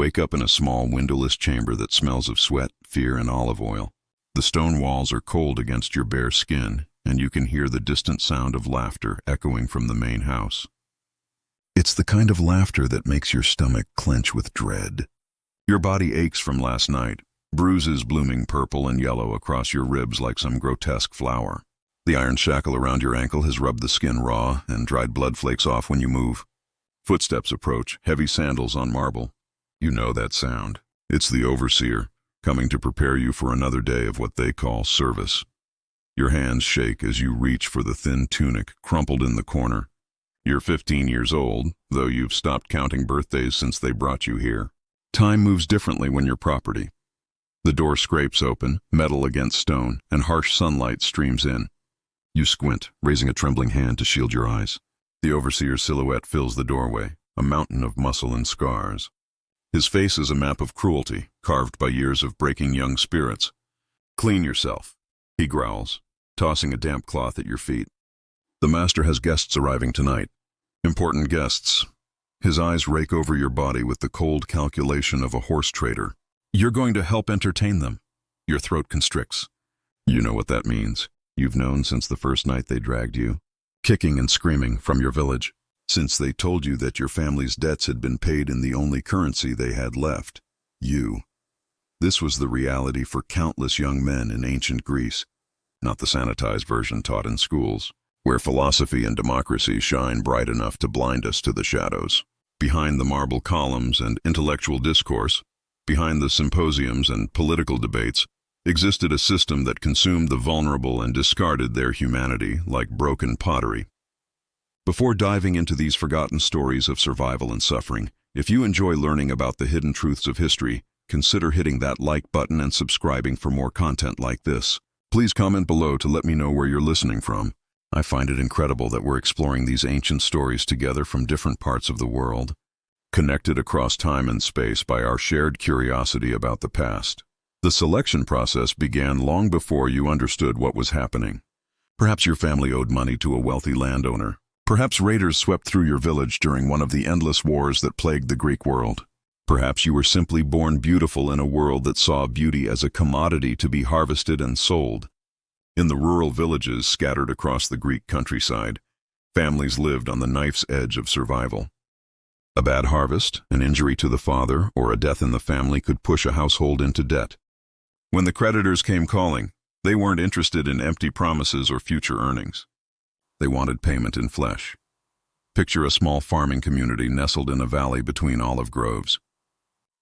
wake up in a small, windowless chamber that smells of sweat, fear, and olive oil. The stone walls are cold against your bare skin, and you can hear the distant sound of laughter echoing from the main house. It's the kind of laughter that makes your stomach clench with dread. Your body aches from last night, bruises blooming purple and yellow across your ribs like some grotesque flower. The iron shackle around your ankle has rubbed the skin raw, and dried blood flakes off when you move. Footsteps approach, heavy sandals on marble. You know that sound. It's the overseer, coming to prepare you for another day of what they call service. Your hands shake as you reach for the thin tunic crumpled in the corner. You're 15 years old, though you've stopped counting birthdays since they brought you here. Time moves differently when you're property. The door scrapes open, metal against stone, and harsh sunlight streams in. You squint, raising a trembling hand to shield your eyes. The overseer's silhouette fills the doorway, a mountain of muscle and scars. His face is a map of cruelty, carved by years of breaking young spirits. "Clean yourself," he growls, tossing a damp cloth at your feet. "The master has guests arriving tonight. Important guests." His eyes rake over your body with the cold calculation of a horse trader. "You're going to help entertain them." Your throat constricts. You know what that means. You've known since the first night they dragged you, kicking and screaming, from your village. Since they told you that your family's debts had been paid in the only currency they had left, you. This was the reality for countless young men in ancient Greece, not the sanitized version taught in schools, where philosophy and democracy shine bright enough to blind us to the shadows. Behind the marble columns and intellectual discourse, behind the symposiums and political debates, existed a system that consumed the vulnerable and discarded their humanity like broken pottery. Before diving into these forgotten stories of survival and suffering, if you enjoy learning about the hidden truths of history, consider hitting that like button and subscribing for more content like this. Please comment below to let me know where you're listening from. I find it incredible that we're exploring these ancient stories together from different parts of the world, connected across time and space by our shared curiosity about the past. The selection process began long before you understood what was happening. Perhaps your family owed money to a wealthy landowner. Perhaps raiders swept through your village during one of the endless wars that plagued the Greek world. Perhaps you were simply born beautiful in a world that saw beauty as a commodity to be harvested and sold. In the rural villages scattered across the Greek countryside, families lived on the knife's edge of survival. A bad harvest, an injury to the father, or a death in the family could push a household into debt. When the creditors came calling, they weren't interested in empty promises or future earnings. They wanted payment in flesh. Picture a small farming community nestled in a valley between olive groves.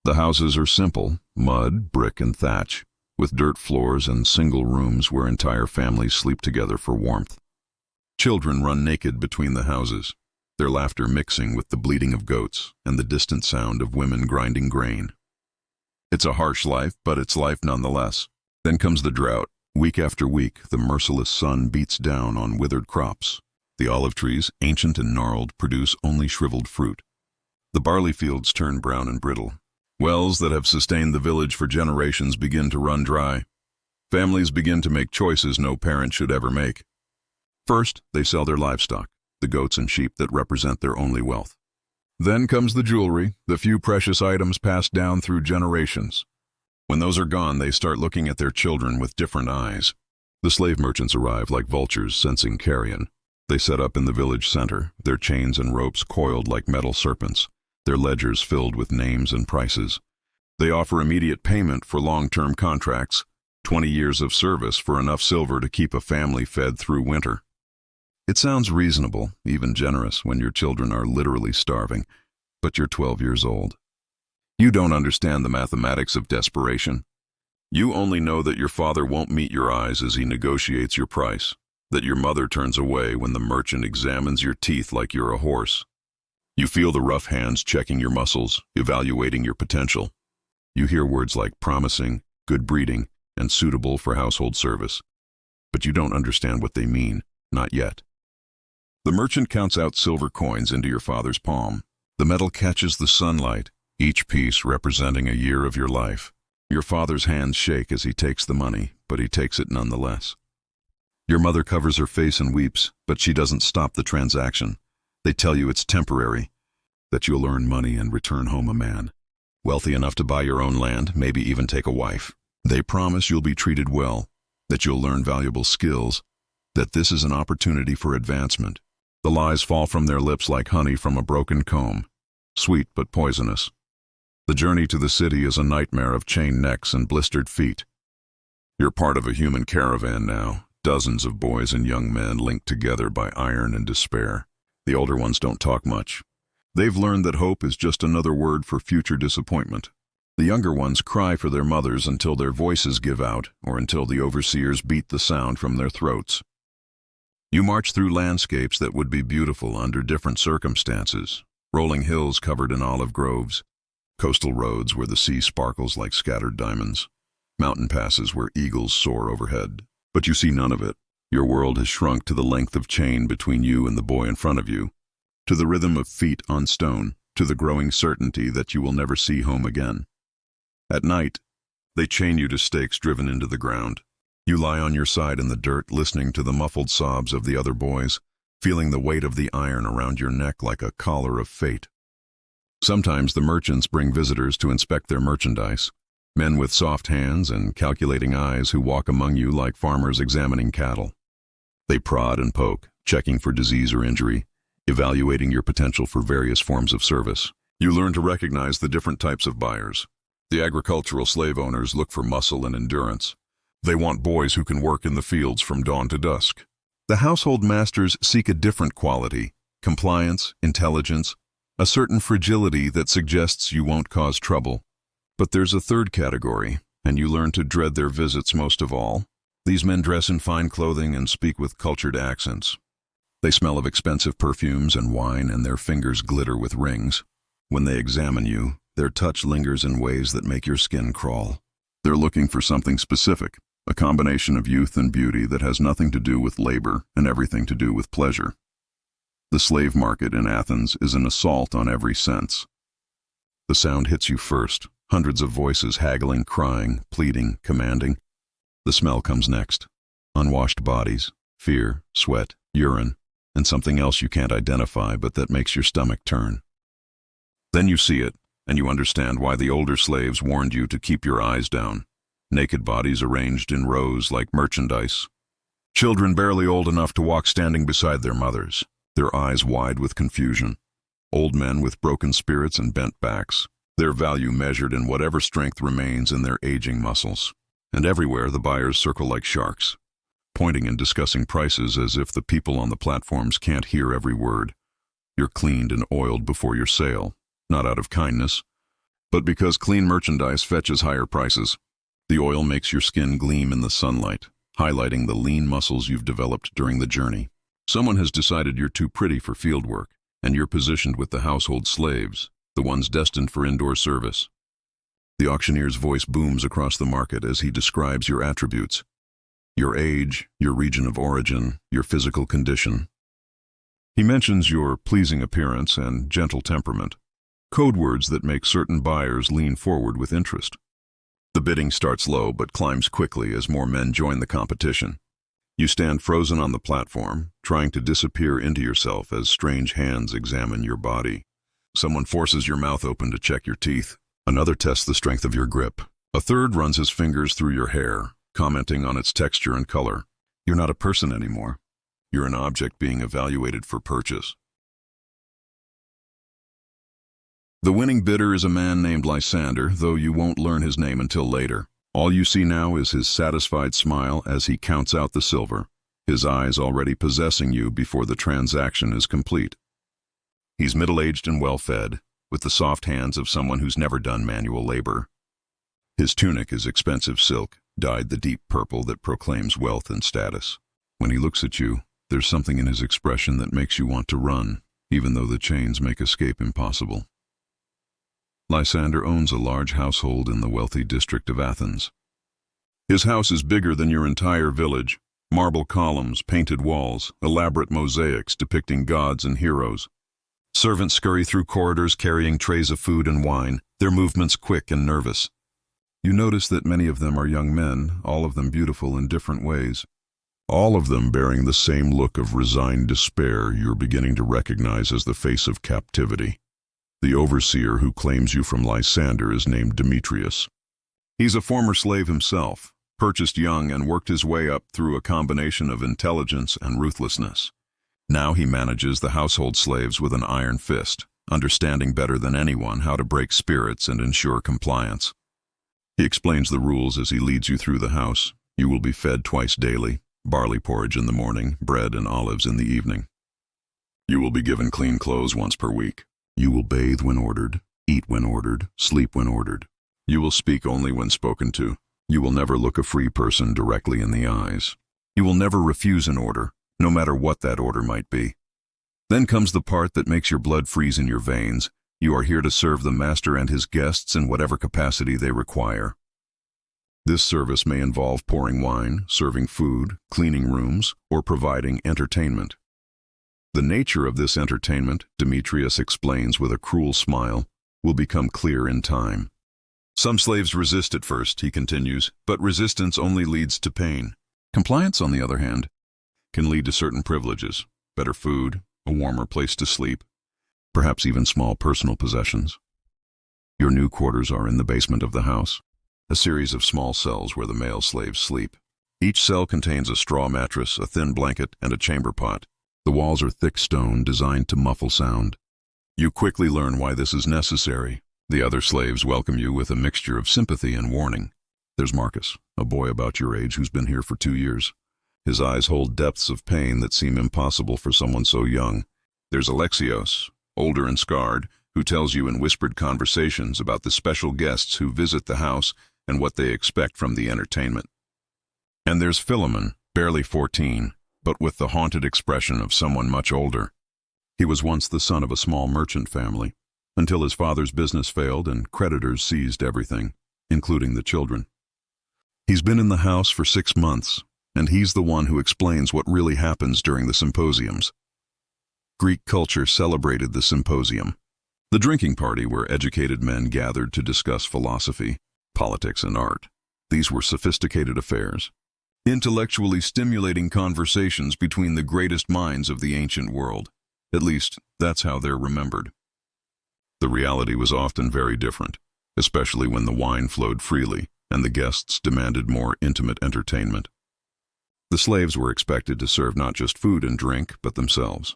The houses are simple, mud, brick, and thatch, with dirt floors and single rooms where entire families sleep together for warmth. Children run naked between the houses, their laughter mixing with the bleating of goats and the distant sound of women grinding grain. It's a harsh life, but it's life nonetheless. Then comes the drought. Week after week, the merciless sun beats down on withered crops. The olive trees, ancient and gnarled, produce only shriveled fruit. The barley fields turn brown and brittle. Wells that have sustained the village for generations begin to run dry. Families begin to make choices no parent should ever make. First, they sell their livestock, the goats and sheep that represent their only wealth. Then comes the jewelry, the few precious items passed down through generations. When those are gone, they start looking at their children with different eyes. The slave merchants arrive like vultures sensing carrion. They set up in the village center, their chains and ropes coiled like metal serpents, their ledgers filled with names and prices. They offer immediate payment for long-term contracts, 20 years of service for enough silver to keep a family fed through winter. It sounds reasonable, even generous, when your children are literally starving, but you're 12 years old. You don't understand the mathematics of desperation. You only know that your father won't meet your eyes as he negotiates your price, that your mother turns away when the merchant examines your teeth like you're a horse. You feel the rough hands checking your muscles, evaluating your potential. You hear words like promising, good breeding, and suitable for household service. But you don't understand what they mean, not yet. The merchant counts out silver coins into your father's palm. The metal catches the sunlight, each piece representing a year of your life. Your father's hands shake as he takes the money, but he takes it nonetheless. Your mother covers her face and weeps, but she doesn't stop the transaction. They tell you it's temporary, that you'll earn money and return home a man. wealthy enough to buy your own land, maybe even take a wife. They promise you'll be treated well, that you'll learn valuable skills, that this is an opportunity for advancement. The lies fall from their lips like honey from a broken comb, sweet but poisonous. The journey to the city is a nightmare of chained necks and blistered feet. You're part of a human caravan now, dozens of boys and young men linked together by iron and despair. The older ones don't talk much. They've learned that hope is just another word for future disappointment. The younger ones cry for their mothers until their voices give out, or until the overseers beat the sound from their throats. You march through landscapes that would be beautiful under different circumstances, rolling hills covered in olive groves, coastal roads where the sea sparkles like scattered diamonds, mountain passes where eagles soar overhead. But you see none of it. Your world has shrunk to the length of chain between you and the boy in front of you, to the rhythm of feet on stone, to the growing certainty that you will never see home again. At night, they chain you to stakes driven into the ground. You lie on your side in the dirt, listening to the muffled sobs of the other boys, feeling the weight of the iron around your neck like a collar of fate. Sometimes the merchants bring visitors to inspect their merchandise, men with soft hands and calculating eyes who walk among you like farmers examining cattle. They prod and poke, checking for disease or injury, evaluating your potential for various forms of service. You learn to recognize the different types of buyers. The agricultural slave owners look for muscle and endurance. They want boys who can work in the fields from dawn to dusk. The household masters seek a different quality: compliance, intelligence, a certain fragility that suggests you won't cause trouble. But there's a third category, and you learn to dread their visits most of all. These men dress in fine clothing and speak with cultured accents. They smell of expensive perfumes and wine, and their fingers glitter with rings. When they examine you, their touch lingers in ways that make your skin crawl. They're looking for something specific, a combination of youth and beauty that has nothing to do with labor and everything to do with pleasure. The slave market in Athens is an assault on every sense. The sound hits you first, hundreds of voices haggling, crying, pleading, commanding. The smell comes next. Unwashed bodies, fear, sweat, urine, and something else you can't identify but that makes your stomach turn. Then you see it, and you understand why the older slaves warned you to keep your eyes down. Naked bodies arranged in rows like merchandise. Children barely old enough to walk standing beside their mothers, their eyes wide with confusion. Old men with broken spirits and bent backs, their value measured in whatever strength remains in their aging muscles. And everywhere the buyers circle like sharks, pointing and discussing prices as if the people on the platforms can't hear every word. You're cleaned and oiled before your sale, not out of kindness, but because clean merchandise fetches higher prices. The oil makes your skin gleam in the sunlight, highlighting the lean muscles you've developed during the journey. Someone has decided you're too pretty for field work, and you're positioned with the household slaves, the ones destined for indoor service. The auctioneer's voice booms across the market as he describes your attributes: your age, your region of origin, your physical condition. He mentions your pleasing appearance and gentle temperament, code words that make certain buyers lean forward with interest. The bidding starts low but climbs quickly as more men join the competition. You stand frozen on the platform, trying to disappear into yourself as strange hands examine your body. Someone forces your mouth open to check your teeth. Another tests the strength of your grip. A third runs his fingers through your hair, commenting on its texture and color. You're not a person anymore. You're an object being evaluated for purchase. The winning bidder is a man named Lysander, though you won't learn his name until later. All you see now is his satisfied smile as he counts out the silver, his eyes already possessing you before the transaction is complete. He's middle-aged and well-fed, with the soft hands of someone who's never done manual labor. His tunic is expensive silk, dyed the deep purple that proclaims wealth and status. When he looks at you, there's something in his expression that makes you want to run, even though the chains make escape impossible. Lysander owns a large household in the wealthy district of Athens. His house is bigger than your entire village: marble columns, painted walls, elaborate mosaics depicting gods and heroes. Servants scurry through corridors carrying trays of food and wine, their movements quick and nervous. You notice that many of them are young men, all of them beautiful in different ways. All of them bearing the same look of resigned despair you're beginning to recognize as the face of captivity. The overseer who claims you from Lysander is named Demetrius. He's a former slave himself, purchased young and worked his way up through a combination of intelligence and ruthlessness. Now he manages the household slaves with an iron fist, understanding better than anyone how to break spirits and ensure compliance. He explains the rules as he leads you through the house. You will be fed twice daily, barley porridge in the morning, bread and olives in the evening. You will be given clean clothes once per week. You will bathe when ordered, eat when ordered, sleep when ordered. You will speak only when spoken to. You will never look a free person directly in the eyes. You will never refuse an order, no matter what that order might be. Then comes the part that makes your blood freeze in your veins. You are here to serve the master and his guests in whatever capacity they require. This service may involve pouring wine, serving food, cleaning rooms, or providing entertainment. The nature of this entertainment, Demetrius explains with a cruel smile, will become clear in time. Some slaves resist at first, he continues, but resistance only leads to pain. Compliance, on the other hand, can lead to certain privileges, better food, a warmer place to sleep, perhaps even small personal possessions. Your new quarters are in the basement of the house, a series of small cells where the male slaves sleep. Each cell contains a straw mattress, a thin blanket, and a chamber pot. The walls are thick stone designed to muffle sound. You quickly learn why this is necessary. The other slaves welcome you with a mixture of sympathy and warning. There's Marcus, a boy about your age who's been here for 2 years. His eyes hold depths of pain that seem impossible for someone so young. There's Alexios, older and scarred, who tells you in whispered conversations about the special guests who visit the house and what they expect from the entertainment. And there's Philemon, barely 14, but with the haunted expression of someone much older. He was once the son of a small merchant family, until his father's business failed and creditors seized everything, including the children. He's been in the house for 6 months, and he's the one who explains what really happens during the symposiums. Greek culture celebrated the symposium, the drinking party where educated men gathered to discuss philosophy, politics, and art. These were sophisticated affairs, intellectually stimulating conversations between the greatest minds of the ancient world. At least, that's how they're remembered. The reality was often very different, especially when the wine flowed freely and the guests demanded more intimate entertainment. The slaves were expected to serve not just food and drink, but themselves.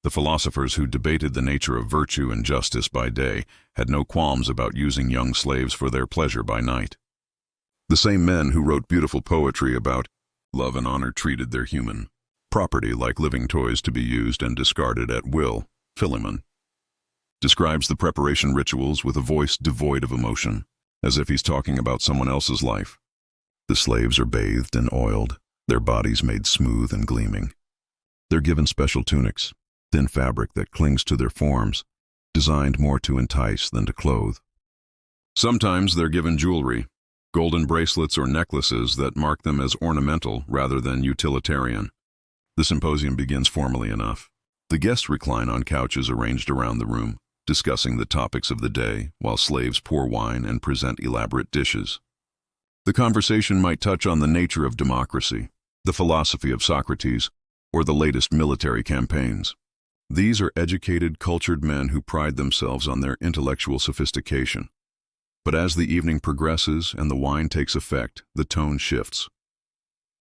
The philosophers who debated the nature of virtue and justice by day had no qualms about using young slaves for their pleasure by night. The same men who wrote beautiful poetry about love and honor treated their human property like living toys to be used and discarded at will. Philemon describes the preparation rituals with a voice devoid of emotion, as if he's talking about someone else's life. The slaves are bathed and oiled, their bodies made smooth and gleaming. They're given special tunics, thin fabric that clings to their forms, designed more to entice than to clothe. Sometimes they're given jewelry, golden bracelets or necklaces that mark them as ornamental rather than utilitarian. The symposium begins formally enough. The guests recline on couches arranged around the room, discussing the topics of the day, while slaves pour wine and present elaborate dishes. The conversation might touch on the nature of democracy, the philosophy of Socrates, or the latest military campaigns. These are educated, cultured men who pride themselves on their intellectual sophistication. But as the evening progresses and the wine takes effect, the tone shifts.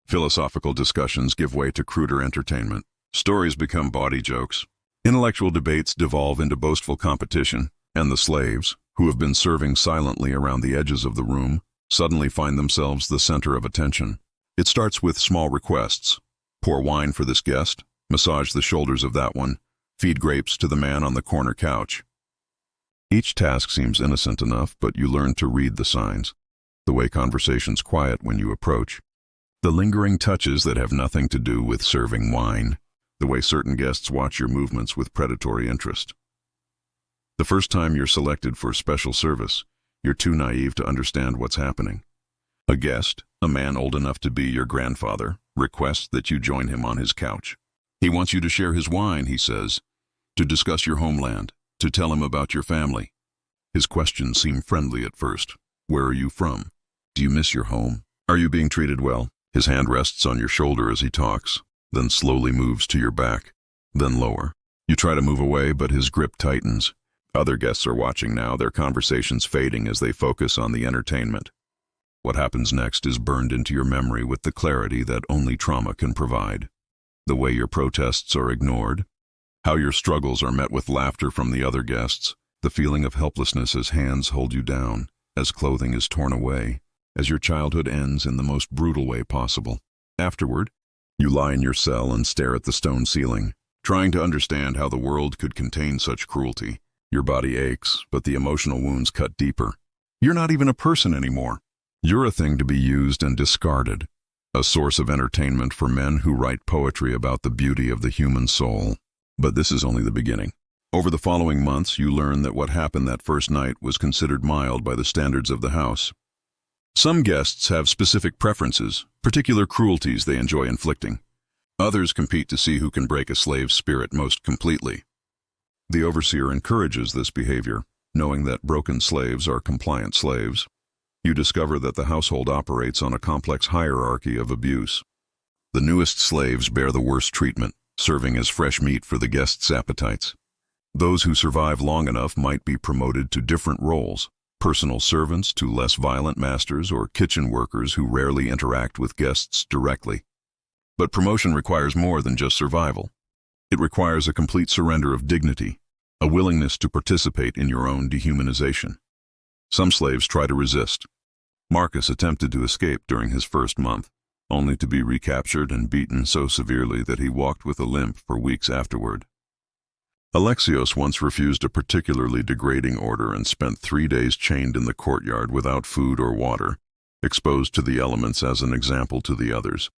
Philosophical discussions give way to cruder entertainment. Stories become bawdy jokes. Intellectual debates devolve into boastful competition, and the slaves, who have been serving silently around the edges of the room, suddenly find themselves the center of attention. It starts with small requests. Pour wine for this guest, massage the shoulders of that one, feed grapes to the man on the corner couch. Each task seems innocent enough, but you learn to read the signs. The way conversations quiet when you approach. The lingering touches that have nothing to do with serving wine. The way certain guests watch your movements with predatory interest. The first time you're selected for special service, you're too naive to understand what's happening. A guest, a man old enough to be your grandfather, requests that you join him on his couch. He wants you to share his wine, he says, to discuss your homeland, to tell him about your family. His questions seem friendly at first. Where are you from? Do you miss your home? Are you being treated well? His hand rests on your shoulder as he talks, then slowly moves to your back, then lower. You try to move away, but his grip tightens. Other guests are watching now, their conversations fading as they focus on the entertainment. What happens next is burned into your memory with the clarity that only trauma can provide. The way your protests are ignored, how your struggles are met with laughter from the other guests, the feeling of helplessness as hands hold you down, as clothing is torn away, as your childhood ends in the most brutal way possible. Afterward, you lie in your cell and stare at the stone ceiling, trying to understand how the world could contain such cruelty. Your body aches, but the emotional wounds cut deeper. You're not even a person anymore. You're a thing to be used and discarded, a source of entertainment for men who write poetry about the beauty of the human soul. But this is only the beginning. Over the following months, you learn that what happened that first night was considered mild by the standards of the house. Some guests have specific preferences, particular cruelties they enjoy inflicting. Others compete to see who can break a slave's spirit most completely. The overseer encourages this behavior, knowing that broken slaves are compliant slaves. You discover that the household operates on a complex hierarchy of abuse. The newest slaves bear the worst treatment, serving as fresh meat for the guests' appetites. Those who survive long enough might be promoted to different roles, personal servants to less violent masters or kitchen workers who rarely interact with guests directly. But promotion requires more than just survival. It requires a complete surrender of dignity, a willingness to participate in your own dehumanization. Some slaves try to resist. Marcus attempted to escape during his first month, only to be recaptured and beaten so severely that he walked with a limp for weeks afterward. Alexios once refused a particularly degrading order and spent 3 days chained in the courtyard without food or water, exposed to the elements as an example to the others.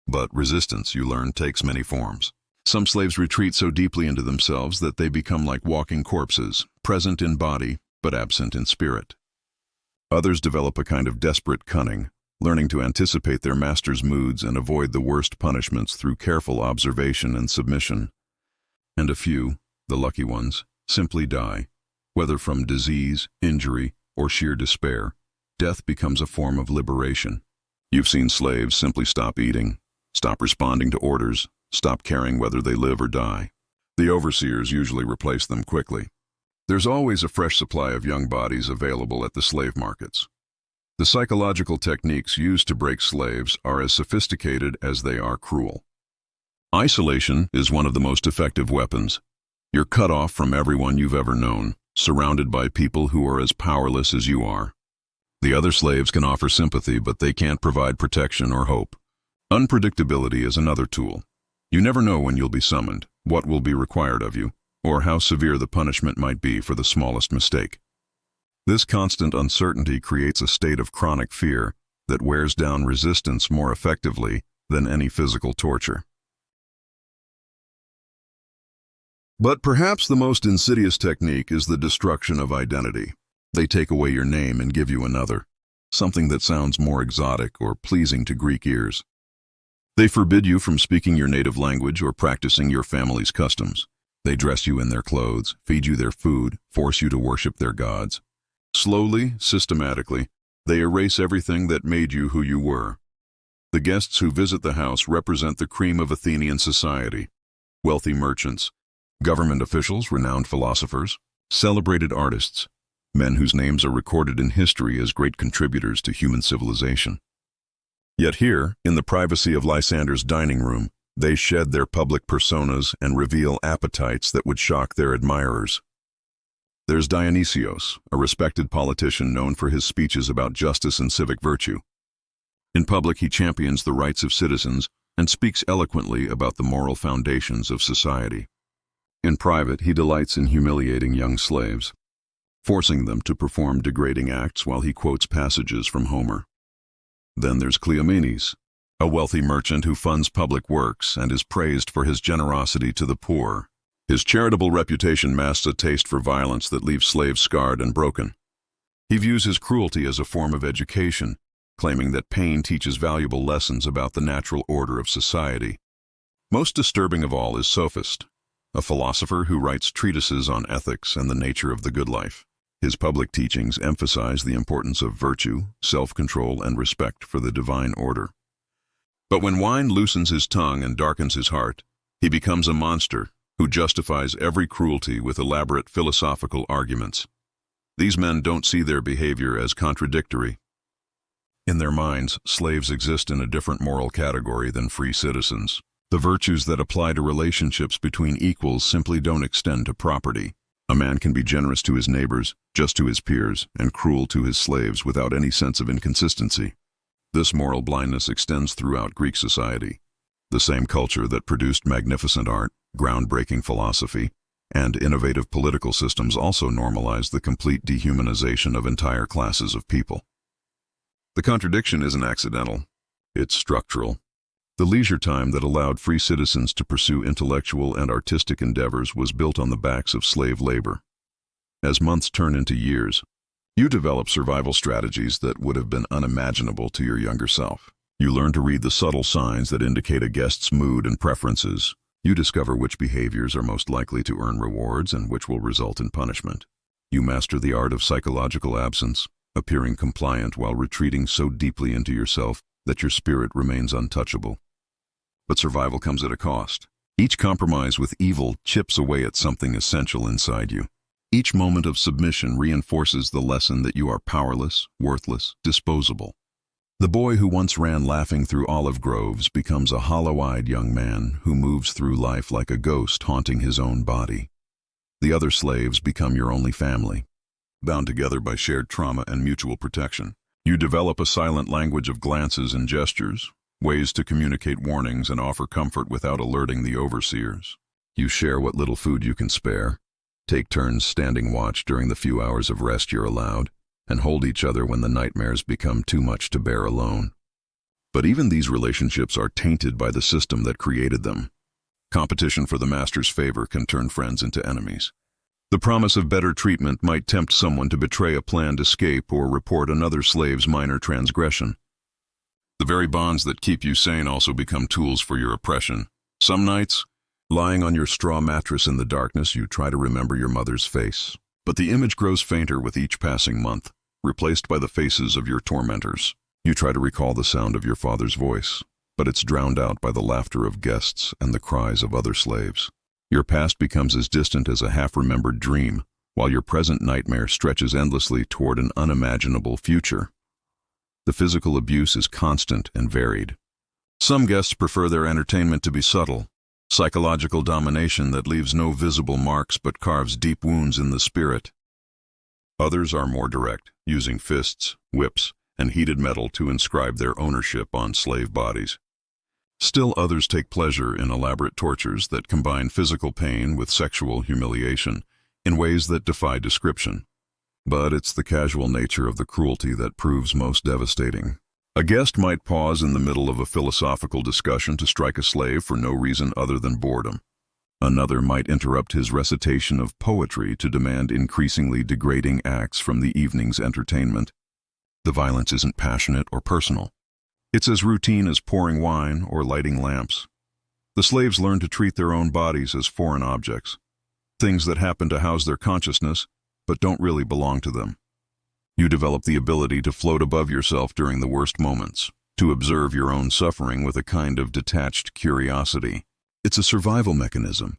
But resistance, you learn, takes many forms. Some slaves retreat so deeply into themselves that they become like walking corpses, present in body but absent in spirit. Others develop a kind of desperate cunning, learning to anticipate their master's moods and avoid the worst punishments through careful observation and submission. And a few, the lucky ones, simply die, whether from disease, injury, or sheer despair. Death becomes a form of liberation. You've seen slaves simply stop eating, stop responding to orders, stop caring whether they live or die. The overseers usually replace them quickly. There's always a fresh supply of young bodies available at the slave markets. The psychological techniques used to break slaves are as sophisticated as they are cruel. Isolation is one of the most effective weapons. You're cut off from everyone you've ever known, surrounded by people who are as powerless as you are. The other slaves can offer sympathy, but they can't provide protection or hope. Unpredictability is another tool. You never know when you'll be summoned, what will be required of you, or how severe the punishment might be for the smallest mistake. This constant uncertainty creates a state of chronic fear that wears down resistance more effectively than any physical torture. But perhaps the most insidious technique is the destruction of identity. They take away your name and give you another, something that sounds more exotic or pleasing to Greek ears. They forbid you from speaking your native language or practicing your family's customs. They dress you in their clothes, feed you their food, force you to worship their gods. Slowly, systematically, they erase everything that made you who you were. The guests who visit the house represent the cream of Athenian society: wealthy merchants, government officials, renowned philosophers, celebrated artists, men whose names are recorded in history as great contributors to human civilization. Yet here, in the privacy of Lysander's dining room, they shed their public personas and reveal appetites that would shock their admirers. There's Dionysios, a respected politician known for his speeches about justice and civic virtue. In public, he champions the rights of citizens and speaks eloquently about the moral foundations of society. In private, he delights in humiliating young slaves, forcing them to perform degrading acts while he quotes passages from Homer. Then there's Cleomenes, a wealthy merchant who funds public works and is praised for his generosity to the poor. His charitable reputation masks a taste for violence that leaves slaves scarred and broken. He views his cruelty as a form of education, claiming that pain teaches valuable lessons about the natural order of society. Most disturbing of all is Sophist, a philosopher who writes treatises on ethics and the nature of the good life. His public teachings emphasize the importance of virtue, self-control, and respect for the divine order. But when wine loosens his tongue and darkens his heart, he becomes a monster, who justifies every cruelty with elaborate philosophical arguments. These men don't see their behavior as contradictory. In their minds, slaves exist in a different moral category than free citizens. The virtues that apply to relationships between equals simply don't extend to property. A man can be generous to his neighbors, just to his peers, and cruel to his slaves without any sense of inconsistency. This moral blindness extends throughout Greek society. The same culture that produced magnificent art, groundbreaking philosophy, and innovative political systems also normalized the complete dehumanization of entire classes of people. The contradiction isn't accidental, it's structural. The leisure time that allowed free citizens to pursue intellectual and artistic endeavors was built on the backs of slave labor. As months turn into years, you develop survival strategies that would have been unimaginable to your younger self. You learn to read the subtle signs that indicate a guest's mood and preferences. You discover which behaviors are most likely to earn rewards and which will result in punishment. You master the art of psychological absence, appearing compliant while retreating so deeply into yourself that your spirit remains untouchable. But survival comes at a cost. Each compromise with evil chips away at something essential inside you. Each moment of submission reinforces the lesson that you are powerless, worthless, disposable. The boy who once ran laughing through olive groves becomes a hollow-eyed young man who moves through life like a ghost haunting his own body. The other slaves become your only family, bound together by shared trauma and mutual protection. You develop a silent language of glances and gestures, ways to communicate warnings and offer comfort without alerting the overseers. You share what little food you can spare, take turns standing watch during the few hours of rest you're allowed, and hold each other when the nightmares become too much to bear alone. But even these relationships are tainted by the system that created them. Competition for the master's favor can turn friends into enemies. The promise of better treatment might tempt someone to betray a planned escape or report another slave's minor transgression. The very bonds that keep you sane also become tools for your oppression. Some nights, lying on your straw mattress in the darkness, you try to remember your mother's face. But the image grows fainter with each passing month, replaced by the faces of your tormentors. You try to recall the sound of your father's voice, but it's drowned out by the laughter of guests and the cries of other slaves. Your past becomes as distant as a half-remembered dream, while your present nightmare stretches endlessly toward an unimaginable future. The physical abuse is constant and varied. Some guests prefer their entertainment to be subtle, psychological domination that leaves no visible marks but carves deep wounds in the spirit. Others are more direct, using fists, whips, and heated metal to inscribe their ownership on slave bodies. Still others take pleasure in elaborate tortures that combine physical pain with sexual humiliation in ways that defy description. But it's the casual nature of the cruelty that proves most devastating. A guest might pause in the middle of a philosophical discussion to strike a slave for no reason other than boredom. Another might interrupt his recitation of poetry to demand increasingly degrading acts from the evening's entertainment. The violence isn't passionate or personal. It's as routine as pouring wine or lighting lamps. The slaves learn to treat their own bodies as foreign objects, things that happen to house their consciousness but don't really belong to them. You develop the ability to float above yourself during the worst moments, to observe your own suffering with a kind of detached curiosity. It's a survival mechanism,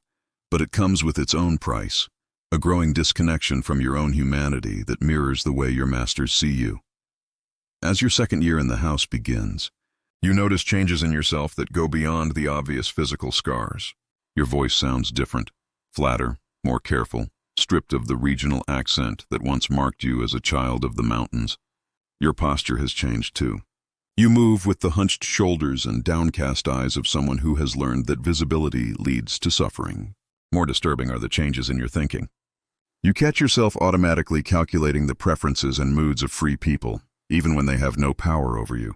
but it comes with its own price, a growing disconnection from your own humanity that mirrors the way your masters see you. As your second year in the house begins, you notice changes in yourself that go beyond the obvious physical scars. Your voice sounds different, flatter, more careful, stripped of the regional accent that once marked you as a child of the mountains. Your posture has changed too. You move with the hunched shoulders and downcast eyes of someone who has learned that visibility leads to suffering. More disturbing are the changes in your thinking. You catch yourself automatically calculating the preferences and moods of free people, even when they have no power over you.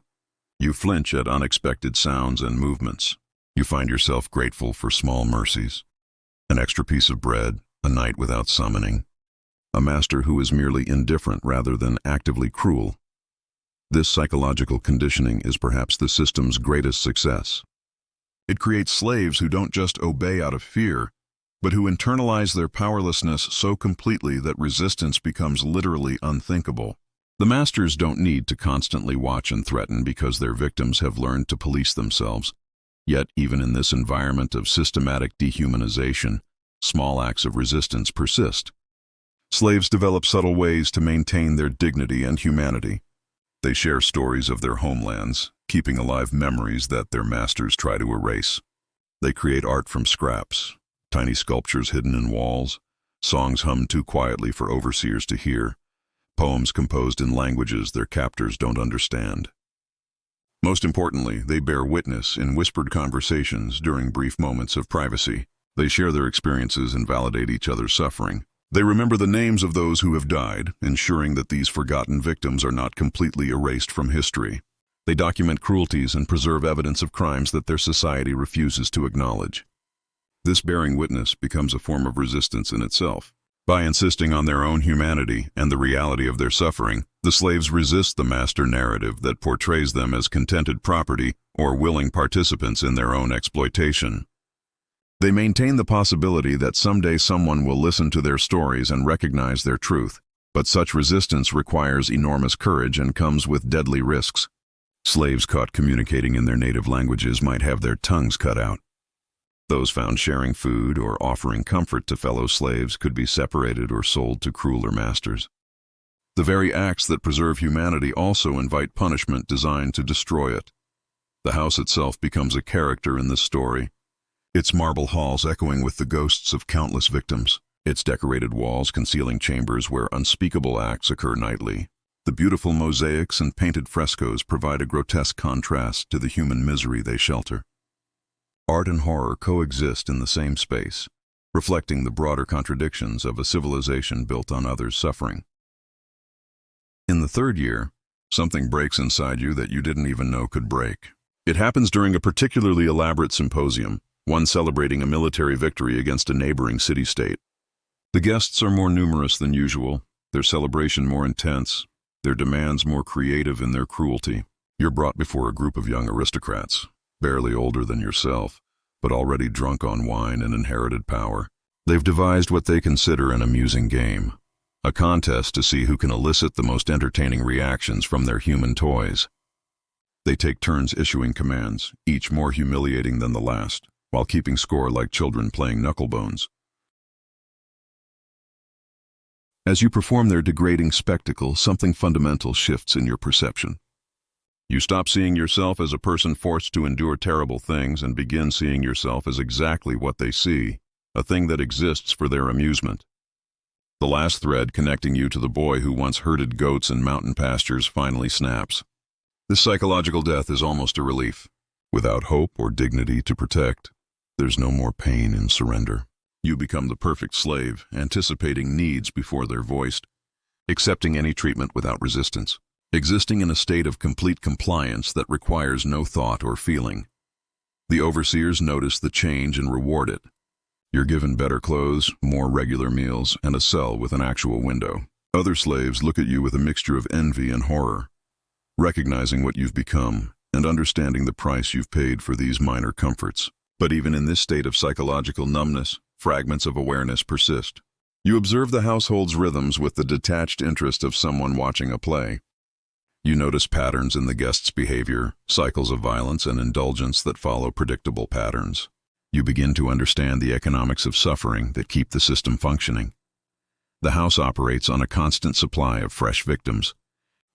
You flinch at unexpected sounds and movements. You find yourself grateful for small mercies. An extra piece of bread, a night without summoning, a master who is merely indifferent rather than actively cruel. This psychological conditioning is perhaps the system's greatest success. It creates slaves who don't just obey out of fear, but who internalize their powerlessness so completely that resistance becomes literally unthinkable. The masters don't need to constantly watch and threaten because their victims have learned to police themselves. Yet, even in this environment of systematic dehumanization, small acts of resistance persist. Slaves develop subtle ways to maintain their dignity and humanity. They share stories of their homelands, keeping alive memories that their masters try to erase. They create art from scraps, tiny sculptures hidden in walls, songs hummed too quietly for overseers to hear, poems composed in languages their captors don't understand. Most importantly, they bear witness in whispered conversations during brief moments of privacy. They share their experiences and validate each other's suffering. They remember the names of those who have died, ensuring that these forgotten victims are not completely erased from history. They document cruelties and preserve evidence of crimes that their society refuses to acknowledge. This bearing witness becomes a form of resistance in itself. By insisting on their own humanity and the reality of their suffering, the slaves resist the master narrative that portrays them as contented property or willing participants in their own exploitation. They maintain the possibility that someday someone will listen to their stories and recognize their truth, but such resistance requires enormous courage and comes with deadly risks. Slaves caught communicating in their native languages might have their tongues cut out. Those found sharing food or offering comfort to fellow slaves could be separated or sold to crueler masters. The very acts that preserve humanity also invite punishment designed to destroy it. The house itself becomes a character in this story, its marble halls echoing with the ghosts of countless victims, its decorated walls concealing chambers where unspeakable acts occur nightly. The beautiful mosaics and painted frescoes provide a grotesque contrast to the human misery they shelter. Art and horror coexist in the same space, reflecting the broader contradictions of a civilization built on others' suffering. In the third year, something breaks inside you that you didn't even know could break. It happens during a particularly elaborate symposium, one celebrating a military victory against a neighboring city-state. The guests are more numerous than usual, their celebration more intense, their demands more creative in their cruelty. You're brought before a group of young aristocrats, barely older than yourself, but already drunk on wine and inherited power. They've devised what they consider an amusing game, a contest to see who can elicit the most entertaining reactions from their human toys. They take turns issuing commands, each more humiliating than the last, while keeping score like children playing knucklebones. As you perform their degrading spectacle, something fundamental shifts in your perception. You stop seeing yourself as a person forced to endure terrible things and begin seeing yourself as exactly what they see, a thing that exists for their amusement. The last thread connecting you to the boy who once herded goats in mountain pastures finally snaps. This psychological death is almost a relief. Without hope or dignity to protect, there's no more pain in surrender. You become the perfect slave, anticipating needs before they're voiced, accepting any treatment without resistance, existing in a state of complete compliance that requires no thought or feeling. The overseers notice the change and reward it. You're given better clothes, more regular meals, and a cell with an actual window. Other slaves look at you with a mixture of envy and horror, recognizing what you've become and understanding the price you've paid for these minor comforts. But even in this state of psychological numbness, fragments of awareness persist. You observe the household's rhythms with the detached interest of someone watching a play. You notice patterns in the guests' behavior, cycles of violence and indulgence that follow predictable patterns. You begin to understand the economics of suffering that keep the system functioning. The house operates on a constant supply of fresh victims.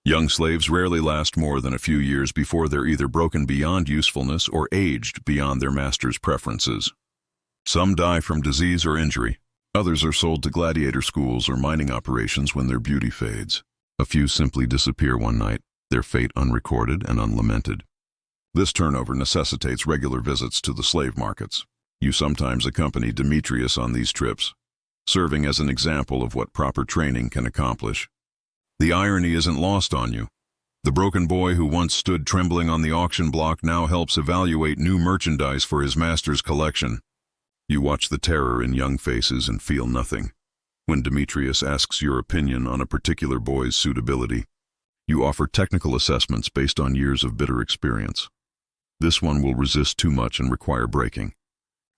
Young slaves rarely last more than a few years before they're either broken beyond usefulness or aged beyond their master's preferences. Some die from disease or injury. Others are sold to gladiator schools or mining operations when their beauty fades. A few simply disappear one night, their fate unrecorded and unlamented. This turnover necessitates regular visits to the slave markets. You sometimes accompany Demetrius on these trips, serving as an example of what proper training can accomplish. The irony isn't lost on you. The broken boy who once stood trembling on the auction block now helps evaluate new merchandise for his master's collection. You watch the terror in young faces and feel nothing. When Demetrius asks your opinion on a particular boy's suitability, you offer technical assessments based on years of bitter experience. This one will resist too much and require breaking.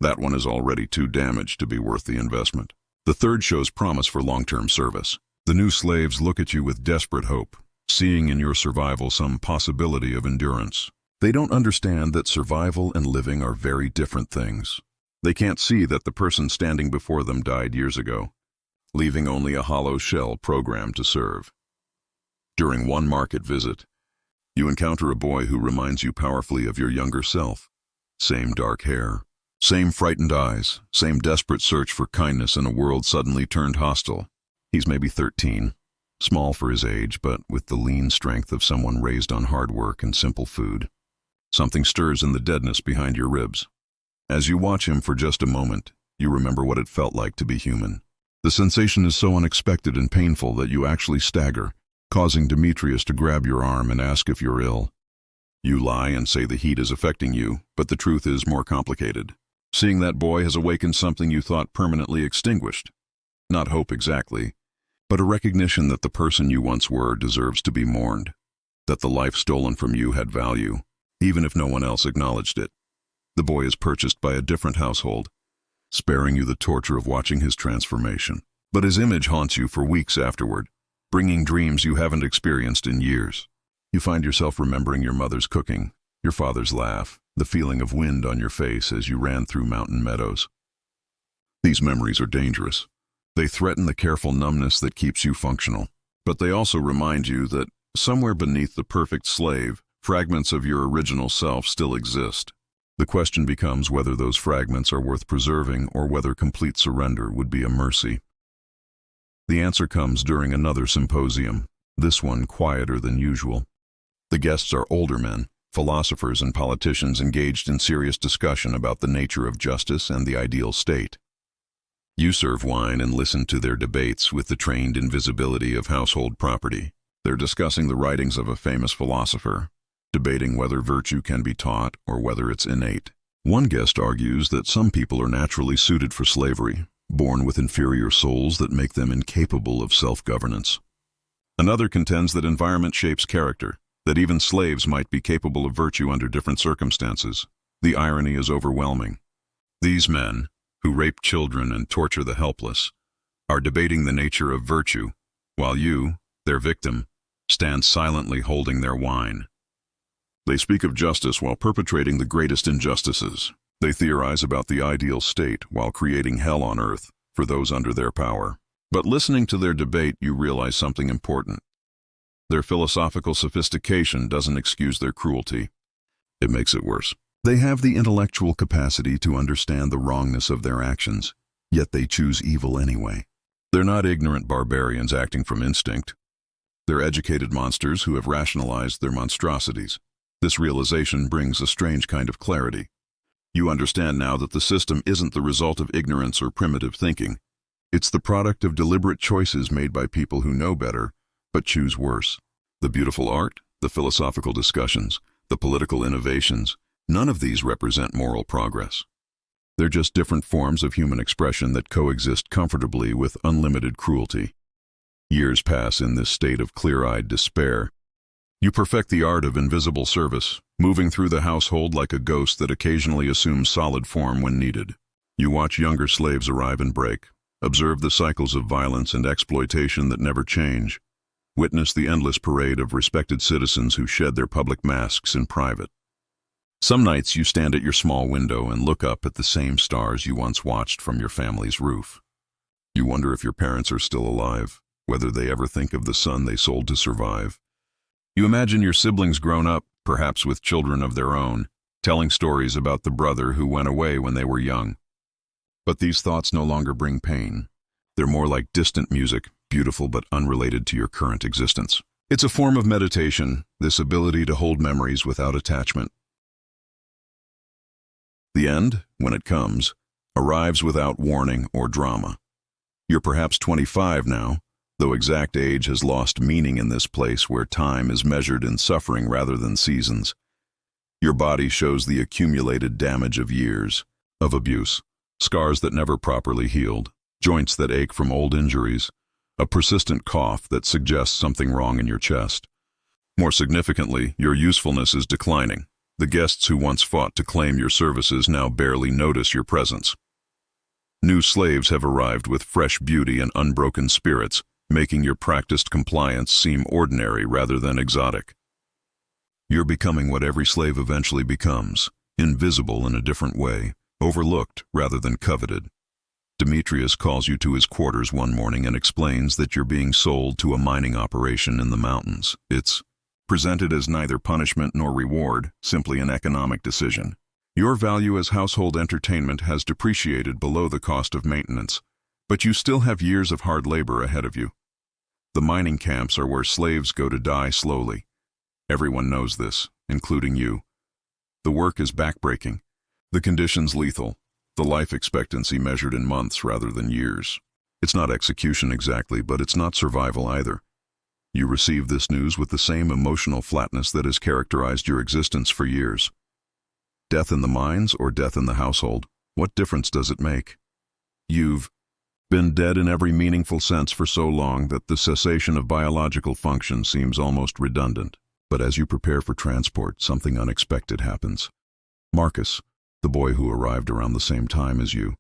That one is already too damaged to be worth the investment. The third shows promise for long-term service. The new slaves look at you with desperate hope, seeing in your survival some possibility of endurance. They don't understand that survival and living are very different things. They can't see that the person standing before them died years ago, leaving only a hollow shell programmed to serve. During one market visit, you encounter a boy who reminds you powerfully of your younger self. Same dark hair, same frightened eyes, same desperate search for kindness in a world suddenly turned hostile. He's maybe 13, small for his age, but with the lean strength of someone raised on hard work and simple food. Something stirs in the deadness behind your ribs. As you watch him for just a moment, you remember what it felt like to be human. The sensation is so unexpected and painful that you actually stagger, causing Demetrius to grab your arm and ask if you're ill. You lie and say the heat is affecting you, but the truth is more complicated. Seeing that boy has awakened something you thought permanently extinguished. Not hope exactly, but a recognition that the person you once were deserves to be mourned, that the life stolen from you had value, even if no one else acknowledged it. The boy is purchased by a different household, sparing you the torture of watching his transformation. But his image haunts you for weeks afterward, bringing dreams you haven't experienced in years. You find yourself remembering your mother's cooking, your father's laugh, the feeling of wind on your face as you ran through mountain meadows. These memories are dangerous. They threaten the careful numbness that keeps you functional, but they also remind you that somewhere beneath the perfect slave, fragments of your original self still exist. The question becomes whether those fragments are worth preserving or whether complete surrender would be a mercy. The answer comes during another symposium, this one quieter than usual. The guests are older men, philosophers and politicians engaged in serious discussion about the nature of justice and the ideal state. You serve wine and listen to their debates with the trained invisibility of household property. They're discussing the writings of a famous philosopher, debating whether virtue can be taught or whether it's innate. One guest argues that some people are naturally suited for slavery, born with inferior souls that make them incapable of self-governance. Another contends that environment shapes character, that even slaves might be capable of virtue under different circumstances. The irony is overwhelming. These men, who rape children and torture the helpless, are debating the nature of virtue, while you, their victim, stand silently holding their wine. They speak of justice while perpetrating the greatest injustices. They theorize about the ideal state while creating hell on earth for those under their power. But listening to their debate, you realize something important. Their philosophical sophistication doesn't excuse their cruelty. It makes it worse. They have the intellectual capacity to understand the wrongness of their actions, yet they choose evil anyway. They're not ignorant barbarians acting from instinct. They're educated monsters who have rationalized their monstrosities. This realization brings a strange kind of clarity. You understand now that the system isn't the result of ignorance or primitive thinking. It's the product of deliberate choices made by people who know better, but choose worse. The beautiful art, the philosophical discussions, the political innovations, none of these represent moral progress. They're just different forms of human expression that coexist comfortably with unlimited cruelty. Years pass in this state of clear-eyed despair. You perfect the art of invisible service, moving through the household like a ghost that occasionally assumes solid form when needed. You watch younger slaves arrive and break, observe the cycles of violence and exploitation that never change, witness the endless parade of respected citizens who shed their public masks in private. Some nights you stand at your small window and look up at the same stars you once watched from your family's roof. You wonder if your parents are still alive, whether they ever think of the son they sold to survive. You imagine your siblings grown up, perhaps with children of their own, telling stories about the brother who went away when they were young. But these thoughts no longer bring pain. They're more like distant music, beautiful but unrelated to your current existence. It's a form of meditation, this ability to hold memories without attachment. The end, when it comes, arrives without warning or drama. You're perhaps 25 now, though exact age has lost meaning in this place where time is measured in suffering rather than seasons. Your body shows the accumulated damage of years, of abuse, scars that never properly healed, joints that ache from old injuries, a persistent cough that suggests something wrong in your chest. More significantly, your usefulness is declining. The guests who once fought to claim your services now barely notice your presence. New slaves have arrived with fresh beauty and unbroken spirits, making your practiced compliance seem ordinary rather than exotic. You're becoming what every slave eventually becomes, invisible in a different way, overlooked rather than coveted. Demetrius calls you to his quarters one morning and explains that you're being sold to a mining operation in the mountains. It's presented as neither punishment nor reward, simply an economic decision. Your value as household entertainment has depreciated below the cost of maintenance, but you still have years of hard labor ahead of you. The mining camps are where slaves go to die slowly. Everyone knows this, including you. The work is backbreaking, the conditions lethal, the life expectancy measured in months rather than years. It's not execution exactly, but it's not survival either. You receive this news with the same emotional flatness that has characterized your existence for years. Death in the mines or death in the household, what difference does it make? You've been dead in every meaningful sense for so long that the cessation of biological function seems almost redundant. But as you prepare for transport, something unexpected happens. Marcus, the boy who arrived around the same time as you,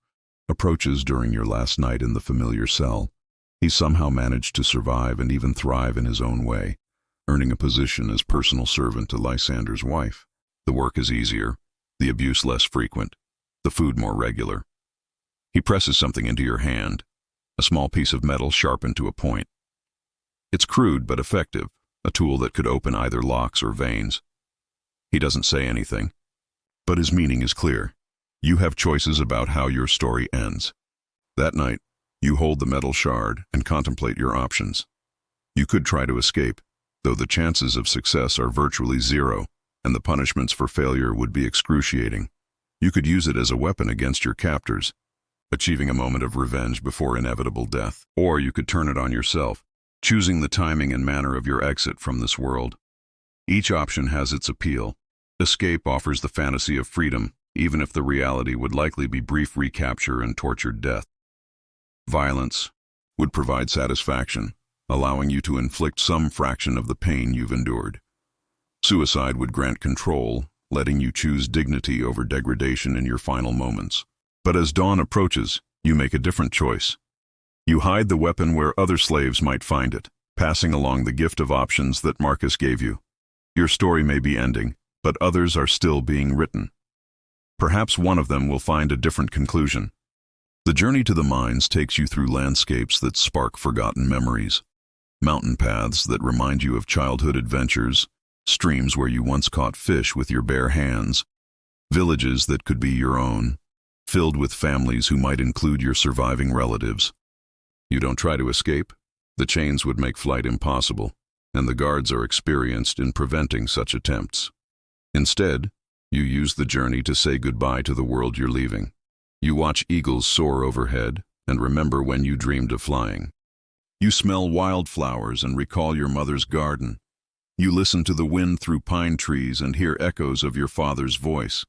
approaches during your last night in the familiar cell. He somehow managed to survive and even thrive in his own way, earning a position as personal servant to Lysander's wife. The work is easier, the abuse less frequent, the food more regular. He presses something into your hand, a small piece of metal sharpened to a point. It's crude but effective, a tool that could open either locks or veins. He doesn't say anything, but his meaning is clear. You have choices about how your story ends. That night, you hold the metal shard and contemplate your options. You could try to escape, though the chances of success are virtually zero, and the punishments for failure would be excruciating. You could use it as a weapon against your captors, achieving a moment of revenge before inevitable death. Or you could turn it on yourself, choosing the timing and manner of your exit from this world. Each option has its appeal. Escape offers the fantasy of freedom, even if the reality would likely be brief recapture and tortured death. Violence would provide satisfaction, allowing you to inflict some fraction of the pain you've endured. Suicide would grant control, letting you choose dignity over degradation in your final moments. But as dawn approaches, you make a different choice. You hide the weapon where other slaves might find it, passing along the gift of options that Marcus gave you. Your story may be ending, but others are still being written. Perhaps one of them will find a different conclusion. The journey to the mines takes you through landscapes that spark forgotten memories. Mountain paths that remind you of childhood adventures, streams where you once caught fish with your bare hands, villages that could be your own, filled with families who might include your surviving relatives. You don't try to escape. The chains would make flight impossible, and the guards are experienced in preventing such attempts. Instead, you use the journey to say goodbye to the world you're leaving. You watch eagles soar overhead and remember when you dreamed of flying. You smell wildflowers and recall your mother's garden. You listen to the wind through pine trees and hear echoes of your father's voice.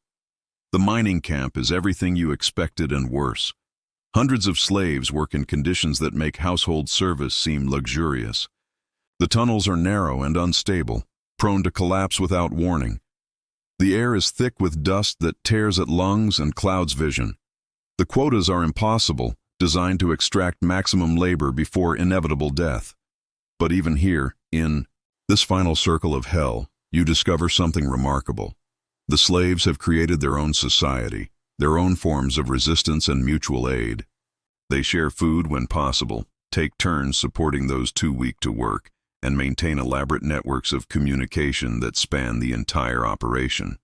The mining camp is everything you expected and worse. Hundreds of slaves work in conditions that make household service seem luxurious. The tunnels are narrow and unstable, prone to collapse without warning. The air is thick with dust that tears at lungs and clouds vision. The quotas are impossible, designed to extract maximum labor before inevitable death. But even here, in this final circle of hell, you discover something remarkable. The slaves have created their own society, their own forms of resistance and mutual aid. They share food when possible, take turns supporting those too weak to work, and maintain elaborate networks of communication that span the entire operation.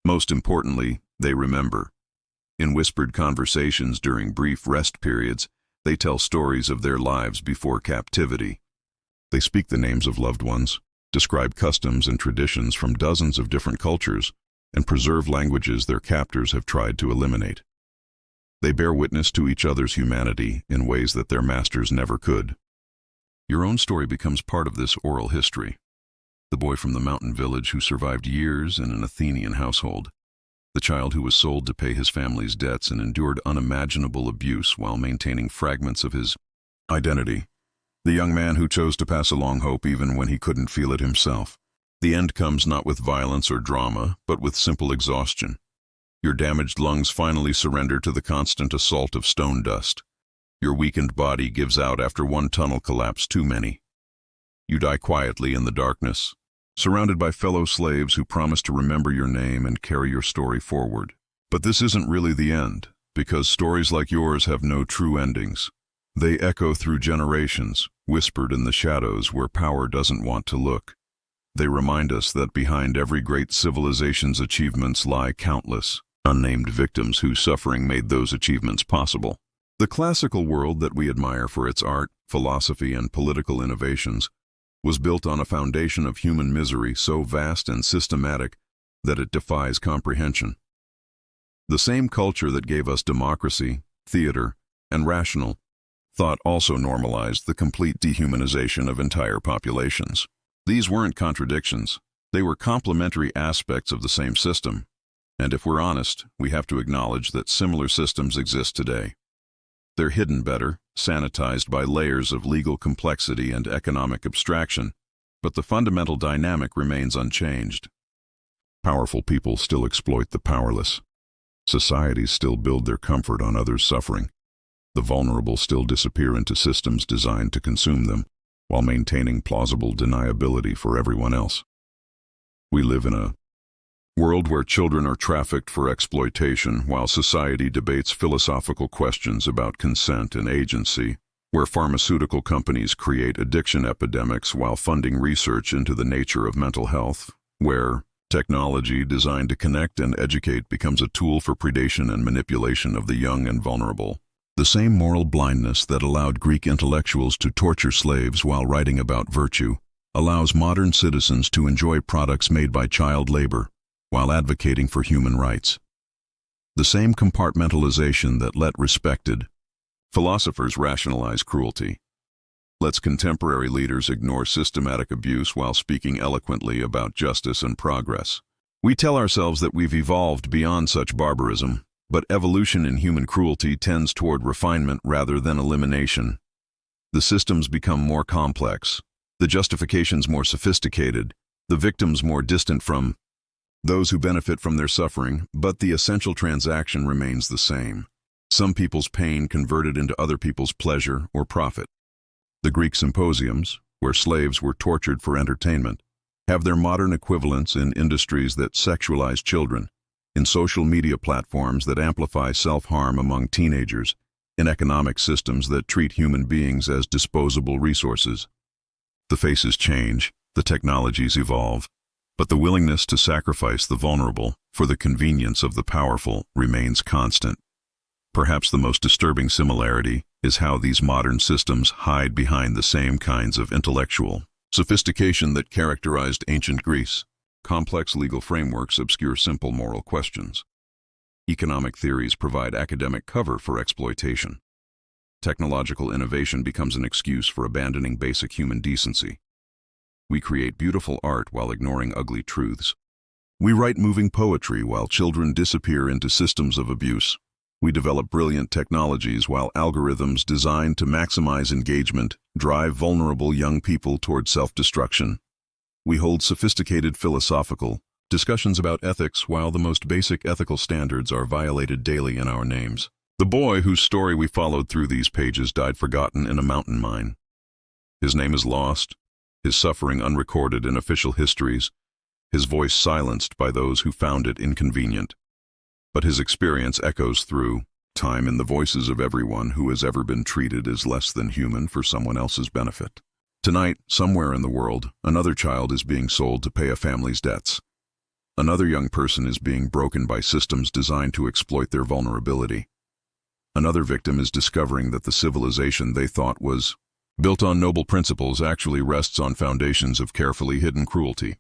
Most importantly, they remember. In whispered conversations during brief rest periods, they tell stories of their lives before captivity. They speak the names of loved ones, describe customs and traditions from dozens of different cultures, and preserve languages their captors have tried to eliminate. They bear witness to each other's humanity in ways that their masters never could. Your own story becomes part of this oral history. The boy from the mountain village who survived years in an Athenian household. The child who was sold to pay his family's debts and endured unimaginable abuse while maintaining fragments of his identity. The young man who chose to pass along hope even when he couldn't feel it himself. The end comes not with violence or drama, but with simple exhaustion. Your damaged lungs finally surrender to the constant assault of stone dust. Your weakened body gives out after one tunnel collapse too many. You die quietly in the darkness, surrounded by fellow slaves who promise to remember your name and carry your story forward. But this isn't really the end, because stories like yours have no true endings. They echo through generations, whispered in the shadows where power doesn't want to look. They remind us that behind every great civilization's achievements lie countless, unnamed victims whose suffering made those achievements possible. The classical world that we admire for its art, philosophy, and political innovations was built on a foundation of human misery so vast and systematic that it defies comprehension. The same culture that gave us democracy, theater, and rational thought also normalized the complete dehumanization of entire populations. These weren't contradictions. They were complementary aspects of the same system. And if we're honest, we have to acknowledge that similar systems exist today. They're hidden better, sanitized by layers of legal complexity and economic abstraction, but the fundamental dynamic remains unchanged. Powerful people still exploit the powerless. Societies still build their comfort on others' suffering. The vulnerable still disappear into systems designed to consume them, while maintaining plausible deniability for everyone else. We live in a world where children are trafficked for exploitation, while society debates philosophical questions about consent and agency, where pharmaceutical companies create addiction epidemics while funding research into the nature of mental health, where technology designed to connect and educate becomes a tool for predation and manipulation of the young and vulnerable. The same moral blindness that allowed Greek intellectuals to torture slaves while writing about virtue allows modern citizens to enjoy products made by child labor while advocating for human rights. The same compartmentalization that let respected philosophers rationalize cruelty lets contemporary leaders ignore systematic abuse while speaking eloquently about justice and progress. We tell ourselves that we've evolved beyond such barbarism, but evolution in human cruelty tends toward refinement rather than elimination. The systems become more complex, the justifications more sophisticated, the victims more distant from those who benefit from their suffering, but the essential transaction remains the same. Some people's pain converted into other people's pleasure or profit. The Greek symposiums, where slaves were tortured for entertainment, have their modern equivalents in industries that sexualize children, in social media platforms that amplify self-harm among teenagers, in economic systems that treat human beings as disposable resources. The faces change, the technologies evolve, but the willingness to sacrifice the vulnerable for the convenience of the powerful remains constant. Perhaps the most disturbing similarity is how these modern systems hide behind the same kinds of intellectual sophistication that characterized ancient Greece. Complex legal frameworks obscure simple moral questions. Economic theories provide academic cover for exploitation. Technological innovation becomes an excuse for abandoning basic human decency. We create beautiful art while ignoring ugly truths. We write moving poetry while children disappear into systems of abuse. We develop brilliant technologies while algorithms designed to maximize engagement drive vulnerable young people toward self-destruction. We hold sophisticated philosophical discussions about ethics while the most basic ethical standards are violated daily in our names. The boy whose story we followed through these pages died forgotten in a mountain mine. His name is lost, his suffering unrecorded in official histories, his voice silenced by those who found it inconvenient. But his experience echoes through time in the voices of everyone who has ever been treated as less than human for someone else's benefit. Tonight, somewhere in the world, another child is being sold to pay a family's debts. Another young person is being broken by systems designed to exploit their vulnerability. Another victim is discovering that the civilization they thought was built on noble principles actually rests on foundations of carefully hidden cruelty.